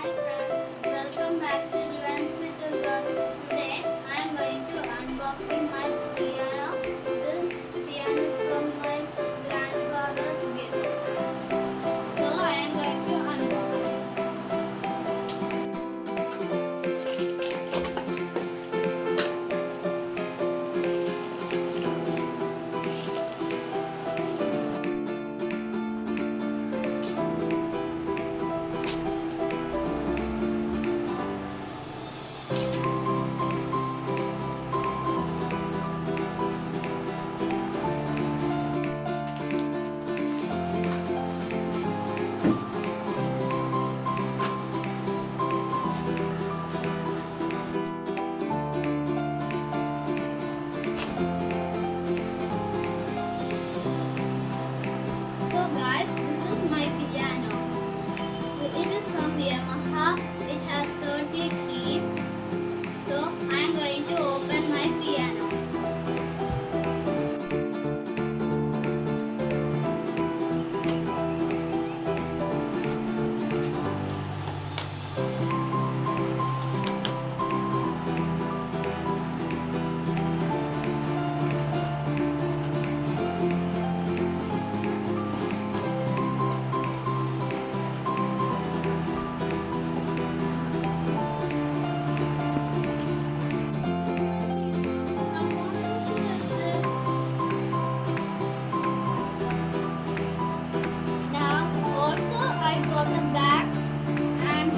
Hi friends, welcome back to Juan's Little World. Today I am going to unboxing my piano. This piano is from my grandfather's gift. So I am going to unbox. So guys, this is my piano. It is from YAMAHA. It has 30 keys. So I am going to open my piano. Now also I got a bag and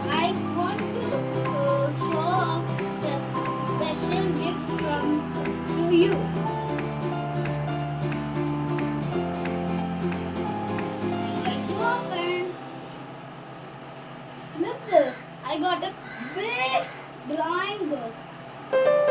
I want to show off the special gift to you. I'm going to open. Look this, I got a big drawing book.